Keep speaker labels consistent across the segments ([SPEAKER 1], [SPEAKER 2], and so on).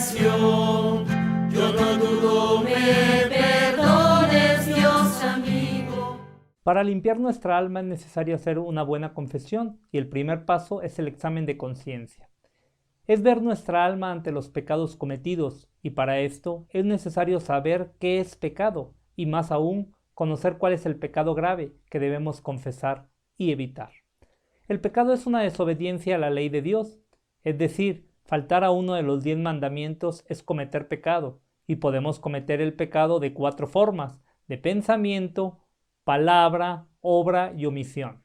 [SPEAKER 1] oración. Yo no dudo, me perdones, Dios amigo.
[SPEAKER 2] Para limpiar nuestra alma es necesario hacer una buena confesión y el primer paso es el examen de conciencia. Es ver nuestra alma ante los pecados cometidos y para esto es necesario saber qué es pecado y más aún conocer cuál es el pecado grave que debemos confesar y evitar. El pecado es una desobediencia a la ley de Dios, es decir, faltar a uno de los 10 mandamientos es cometer pecado y podemos cometer el pecado de 4 formas, de pensamiento, palabra, obra y omisión.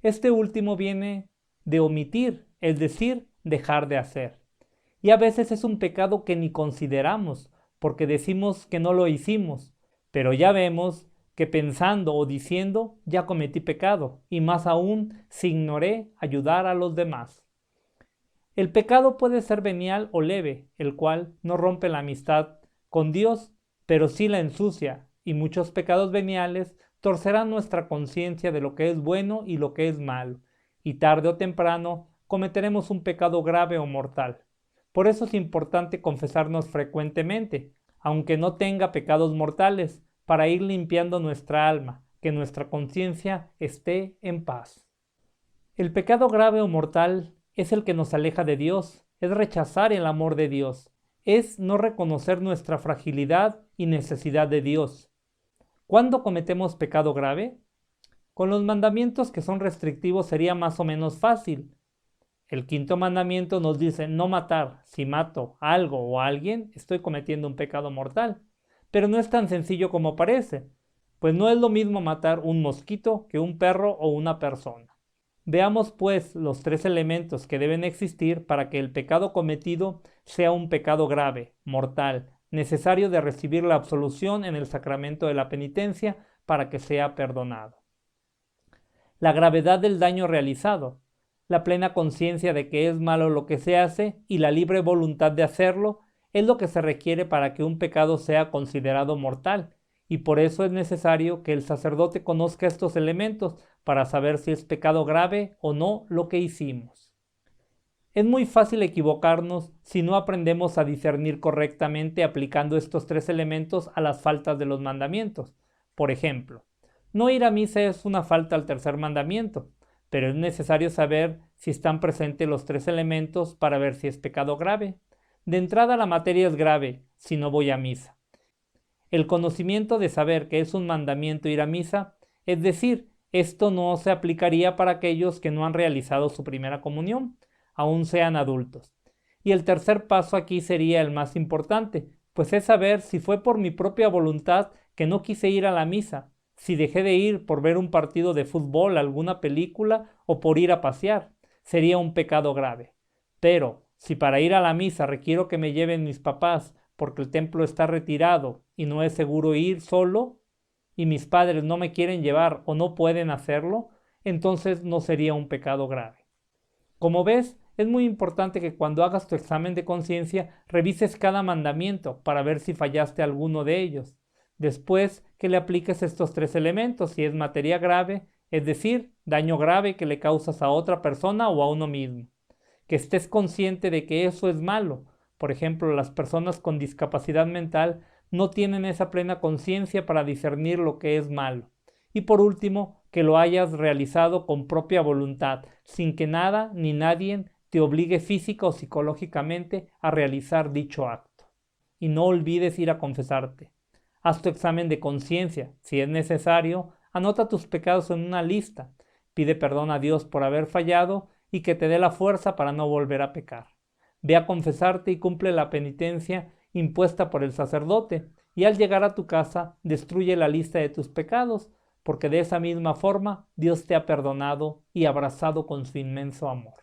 [SPEAKER 2] Este último viene de omitir, es decir, dejar de hacer. Y a veces es un pecado que ni consideramos, porque decimos que no lo hicimos, pero ya vemos que pensando o diciendo ya cometí pecado, y más aún si ignoré ayudar a los demás. El pecado puede ser venial o leve, el cual no rompe la amistad con Dios, pero sí la ensucia, y muchos pecados veniales torcerán nuestra conciencia de lo que es bueno y lo que es malo, y tarde o temprano cometeremos un pecado grave o mortal. Por eso es importante confesarnos frecuentemente, aunque no tenga pecados mortales, para ir limpiando nuestra alma, que nuestra conciencia esté en paz. El pecado grave o mortal es el que nos aleja de Dios, es rechazar el amor de Dios, es no reconocer nuestra fragilidad y necesidad de Dios. ¿Cuándo cometemos pecado grave? Con los mandamientos que son restrictivos sería más o menos fácil. El 5.º mandamiento nos dice no matar. Si mato algo o a alguien, estoy cometiendo un pecado mortal. Pero no es tan sencillo como parece, pues no es lo mismo matar un mosquito que un perro o una persona. Veamos pues los 3 elementos que deben existir para que el pecado cometido sea un pecado grave, mortal, necesario de recibir la absolución en el sacramento de la penitencia para que sea perdonado. La gravedad del daño realizado, la plena conciencia de que es malo lo que se hace y la libre voluntad de hacerlo es lo que se requiere para que un pecado sea considerado mortal, y por eso es necesario que el sacerdote conozca estos elementos para saber si es pecado grave o no lo que hicimos. Es muy fácil equivocarnos si no aprendemos a discernir correctamente aplicando estos 3 elementos a las faltas de los mandamientos. Por ejemplo, no ir a misa es una falta al 3.er mandamiento, pero es necesario saber si están presentes los 3 elementos para ver si es pecado grave. De entrada la materia es grave si no voy a misa. El conocimiento de saber que es un mandamiento ir a misa, es decir, esto no se aplicaría para aquellos que no han realizado su primera comunión, aún sean adultos. Y el 3.er paso aquí sería el más importante, pues es saber si fue por mi propia voluntad que no quise ir a la misa, si dejé de ir por ver un partido de fútbol, alguna película o por ir a pasear, sería un pecado grave. Pero si para ir a la misa requiero que me lleven mis papás porque el templo está retirado y no es seguro ir solo, y mis padres no me quieren llevar o no pueden hacerlo, entonces no sería un pecado grave. Como ves, es muy importante que cuando hagas tu examen de conciencia revises cada mandamiento para ver si fallaste alguno de ellos. Después que le apliques estos 3 elementos, si es materia grave, es decir, daño grave que le causas a otra persona o a uno mismo. Que estés consciente de que eso es malo. Por ejemplo, las personas con discapacidad mental no tienen esa plena conciencia para discernir lo que es malo. Y por último, que lo hayas realizado con propia voluntad, sin que nada ni nadie te obligue física o psicológicamente a realizar dicho acto. Y no olvides ir a confesarte. Haz tu examen de conciencia. Si es necesario, anota tus pecados en una lista. Pide perdón a Dios por haber fallado y que te dé la fuerza para no volver a pecar. Ve a confesarte y cumple la penitencia impuesta por el sacerdote, y al llegar a tu casa, destruye la lista de tus pecados, porque de esa misma forma Dios te ha perdonado y abrazado con su inmenso amor.